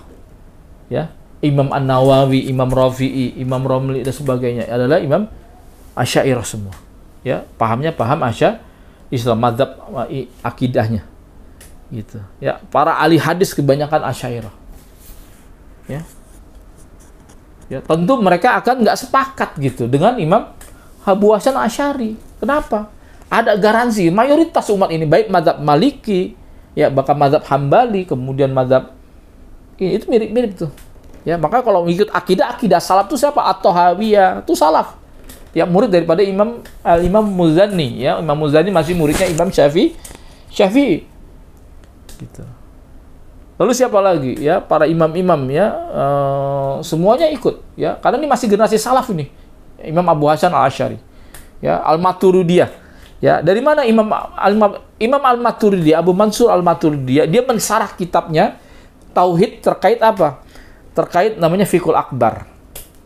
Ya, Imam An-Nawawi, Imam Rafi'i, Imam Romli dan sebagainya adalah imam Asy'ariyah semua. Ya, pahamnya paham Islam, mazhab akidahnya. Gitu. Ya, para ahli hadis kebanyakan Asy'ariyah. Ya. Ya, tentu mereka akan nggak sepakat gitu dengan Imam Abu Hasan Asy'ari. Kenapa? Ada garansi mayoritas umat ini, baik mazhab Maliki, ya bahkan mazhab Hambali, kemudian mazhab ini, itu mirip-mirip tuh. Ya, maka kalau mengikut akidah salaf itu siapa? At-Tahawiyah, itu salaf. Ya, murid daripada Imam Muzani, ya. Imam Muzani masih muridnya Imam Syafi'i. Gitu. Lalu siapa lagi? Ya, para imam-imam, ya, semuanya ikut, ya. Karena ini masih generasi salaf ini. Imam Abu Hasan Al-Asy'ari. Ya, Al-Maturidiyah. Ya, dari mana Imam Al-Maturidiyah, Abu Mansur Al-Maturidiyah, dia mensarah kitabnya tauhid terkait apa? Terkait namanya Fiqhul Akbar.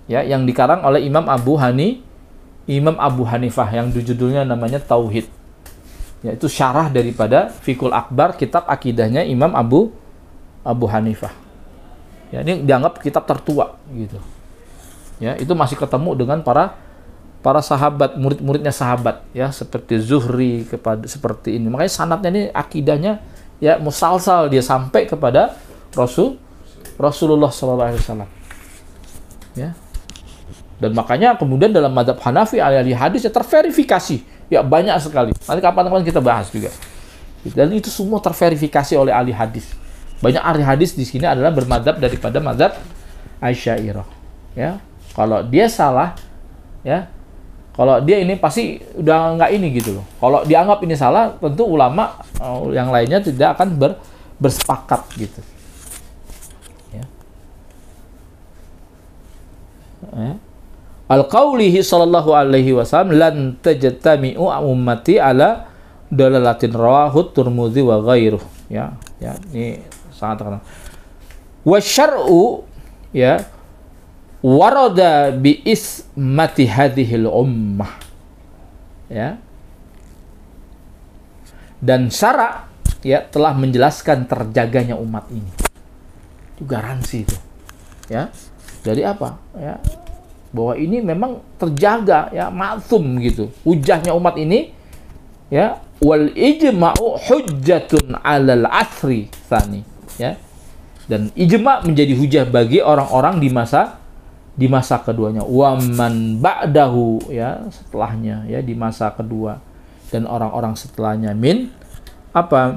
Ya, yang dikarang oleh Imam Abu Hanifah yang judulnya namanya Tauhid. Ya, itu syarah daripada Fiqhul Akbar, kitab akidahnya Imam Abu Hanifah. Ya, ini dianggap kitab tertua gitu. Ya, itu masih ketemu dengan para sahabat, murid-muridnya sahabat, ya, seperti Zuhri seperti ini. Makanya sanadnya ini akidahnya ya musalsal, dia sampai kepada Rasulullah SAW. Ya. Dan makanya kemudian dalam mazhab Hanafi ahli hadis ya terverifikasi. Ya banyak sekali. Nanti kapan-kapan kita bahas juga. Dan itu semua terverifikasi oleh ahli hadis. Banyak ahli hadis di sini adalah bermadzhab daripada mazhab Asy'ariyah. Ya. Kalau dia salah, ya. Kalau dia ini pasti udah nggak ini gitu loh. Kalau dianggap ini salah, tentu ulama yang lainnya tidak akan bersepakat gitu. Ya. Al-qaulihi sallallahu alaihi wasallam lan tajtami'u ummati ala dalalatin rawahu Tirmidzi wa ghairuh. Ya, ini sangat terkenal. Wa syar'u, ya, warada bi ismati hadhil ummah. Ya. Dan syara, ya, telah menjelaskan terjaganya umat ini. Itu garansi itu. Ya. Dari apa? Ya. Bahwa ini memang terjaga, ya, maksum gitu. Hujahnya umat ini, ya, wal ijma'u hujjatun 'alal asri tsani, ya. Dan ijma' menjadi hujah bagi orang-orang di masa keduanya, wa man ba'dahu, ya, setelahnya, ya, di masa kedua, dan orang-orang setelahnya min apa,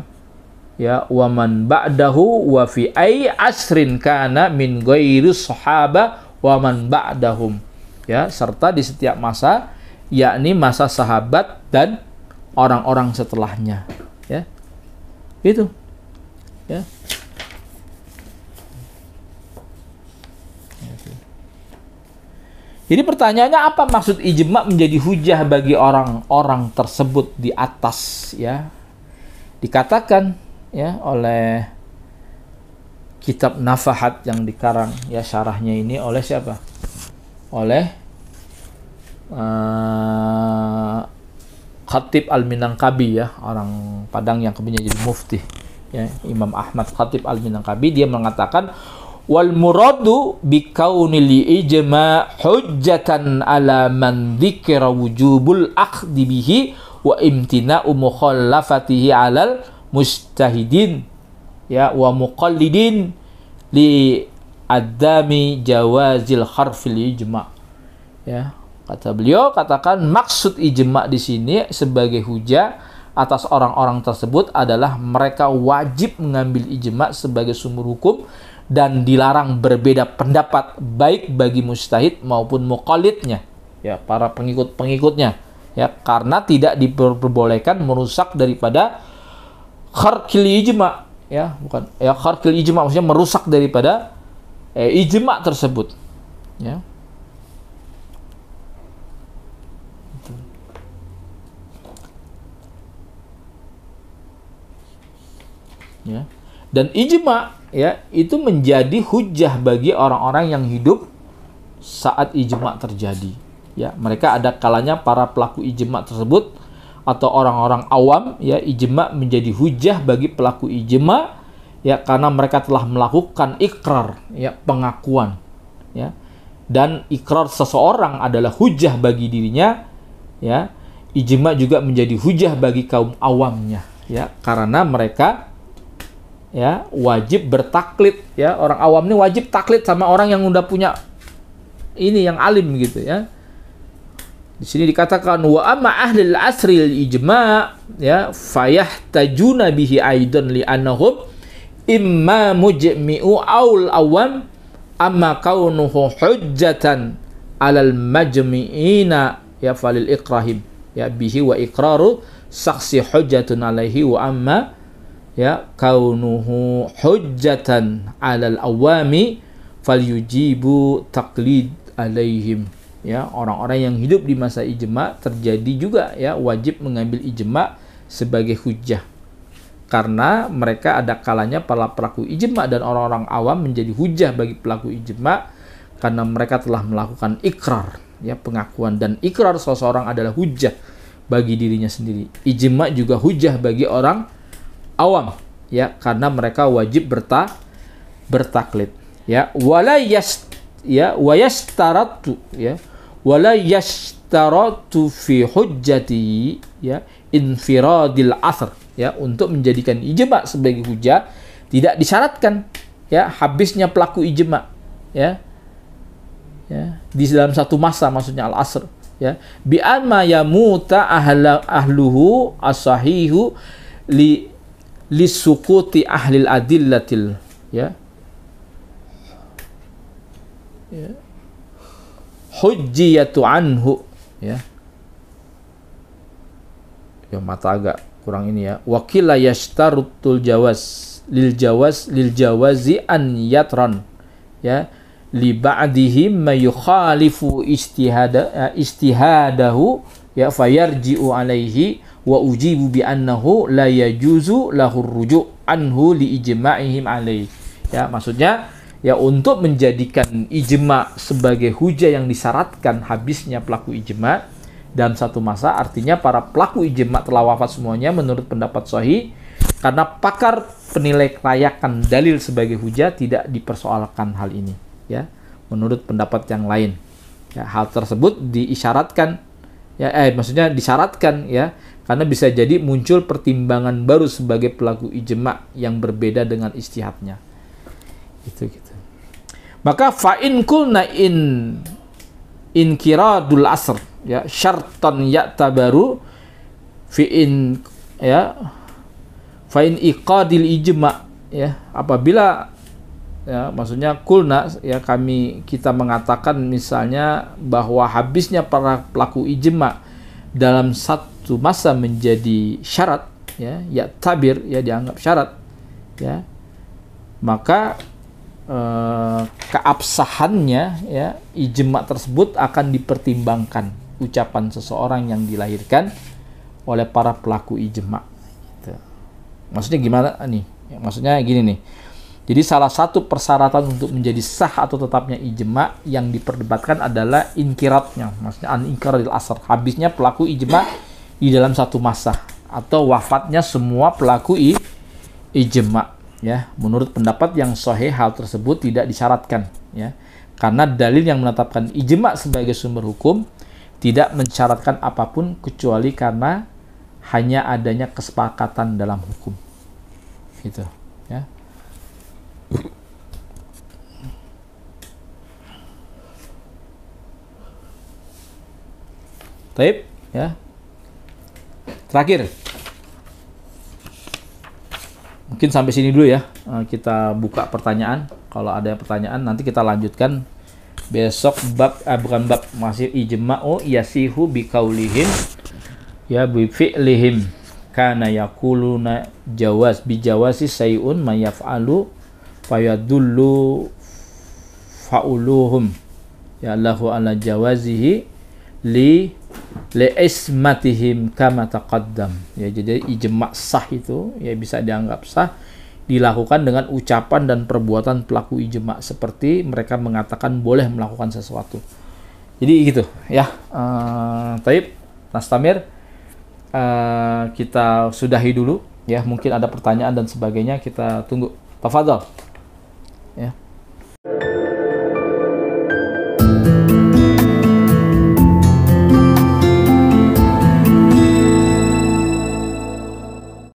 ya, wa man ba'dahu wa fi ai asrin kana min ghairi sahaba wa man ba'dahum, ya, serta di setiap masa, yakni masa sahabat dan orang-orang setelahnya, ya, itu, ya. Jadi pertanyaannya, apa maksud ijma' menjadi hujah bagi orang-orang tersebut di atas, ya? Dikatakan, ya, oleh kitab Nafahat yang dikarang, ya, syarahnya ini oleh siapa? Oleh Khatib Al-Minangkabi, ya, orang Padang yang kemudian jadi mufti, ya, Imam Ahmad Khatib Al-Minangkabi. Dia mengatakan, wal muradu bi kaunil ijma' hujjatan ala man dzikra wujubul akhdhi bihi wa imtina'u mukhallafatihi 'alal mujtahidin, ya, wa muqallidin li adami jawazil harfil ijma'. Ya, kata beliau, katakan maksud ijma' di sini sebagai hujah atas orang-orang tersebut adalah mereka wajib mengambil ijma' sebagai sumber hukum dan dilarang berbeda pendapat baik bagi mujtahid maupun muqallidnya, ya, para pengikut-pengikutnya, ya, karena tidak diperbolehkan merusak daripada kharqil ijma', ya, bukan, ya, kharqil ijma' maksudnya merusak daripada ijma' tersebut, ya. Ya. Dan ijma', ya, itu menjadi hujah bagi orang-orang yang hidup saat ijma' terjadi. Ya, mereka ada kalanya para pelaku ijma' tersebut atau orang-orang awam, ya, ijma' menjadi hujah bagi pelaku ijma', ya, karena mereka telah melakukan ikrar, ya, pengakuan, ya. Dan ikrar seseorang adalah hujah bagi dirinya, ya. Ijma' juga menjadi hujah bagi kaum awamnya, ya, karena mereka, ya wajib bertaklid, ya orang awam ini wajib taklid sama orang yang udah punya ini yang alim gitu ya. Di sini dikatakan wa amma ahli al-asri al-ijma' ya fayahtajuna bihi aidan li annahum imma mujmi'u aul awam amma kaunuhu hujjatan 'alal majmi'ina ya falil ikrahim ya bihi wa iqraru saksi hujjatun alaihi wa amma ya kaunuhu hujjatan 'alal awami falyujibu taqlid alaihim. Ya, orang-orang yang hidup di masa ijma terjadi juga ya wajib mengambil ijma sebagai hujjah. Karena mereka ada kalanya para pelaku ijma dan orang-orang awam menjadi hujjah bagi pelaku ijma karena mereka telah melakukan ikrar, ya pengakuan, dan ikrar seseorang adalah hujjah bagi dirinya sendiri. Ijma juga hujjah bagi orang awam, ya karena mereka wajib bertaklid. Ya, wala wayastaratu ya wala yashtaratu fi hujjati ya infiradil asr ya untuk menjadikan ijma sebagai hujjah tidak disyaratkan ya habisnya pelaku ijma ya di dalam satu masa, maksudnya al asr ya bi anma yamuta ahluhu asahihu li suquti ahlil adillatil ya hujjiyatu anhu ya mata agak kurang ini ya wakila yashtarutul lil jawazi an yatran ya li ba'dihim ma yukhalifu istihadahu ya fayarji'u alaihi wa ujibu bi annahu la yajuzu lahu ruju' anhu li ijma'ihim alaihi ya maksudnya ya untuk menjadikan ijma sebagai hujah yang disyaratkan habisnya pelaku ijma dalam satu masa, artinya para pelaku ijma telah wafat semuanya menurut pendapat sahih, karena pakar penilai kelayakan dalil sebagai hujah tidak dipersoalkan hal ini ya menurut pendapat yang lain ya hal tersebut diisyaratkan ya maksudnya disyaratkan ya karena bisa jadi muncul pertimbangan baru sebagai pelaku ijma yang berbeda dengan ijtihadnya gitu. Maka fa'in kulna inkiradul asr ya syartan ya'tabaru fi'in ya fa'in iqadil ijma ya apabila ya maksudnya kulna ya kita mengatakan misalnya bahwa habisnya para pelaku ijma dalam satu masa menjadi syarat ya tabir ya dianggap syarat ya maka keabsahannya ya ijma tersebut akan dipertimbangkan ucapan seseorang yang dilahirkan oleh para pelaku ijma gitu. Maksudnya gimana nih ya, maksudnya gini nih, jadi salah satu persyaratan untuk menjadi sah atau tetapnya ijma yang diperdebatkan adalah inkiratnya, maksudnya an-inkiradil asr, habisnya pelaku ijma di dalam satu masa atau wafatnya semua pelaku ijma ya. Menurut pendapat yang sahih hal tersebut tidak disyaratkan ya, karena dalil yang menetapkan ijma sebagai sumber hukum tidak mensyaratkan apapun kecuali karena hanya adanya kesepakatan dalam hukum gitu ya. Taib ya. Terakhir mungkin sampai sini dulu ya, kita buka pertanyaan. Kalau ada pertanyaan nanti kita lanjutkan besok bab bukan bab, masih ijma'u yasihu biqaulihim ya bi fi'lihim kana yaquluna jawaz bi jawazi sayun ma yaf'alu fayadullu fa'uluhum ya lahu ala jawazihi li ismatihim kama taqaddam ya. Jadi ijma' sah itu ya bisa dianggap sah dilakukan dengan ucapan dan perbuatan pelaku ijma' seperti mereka mengatakan boleh melakukan sesuatu. Jadi gitu ya. Taib Nastamir, kita sudahi dulu ya, mungkin ada pertanyaan dan sebagainya kita tunggu. Tafadhol.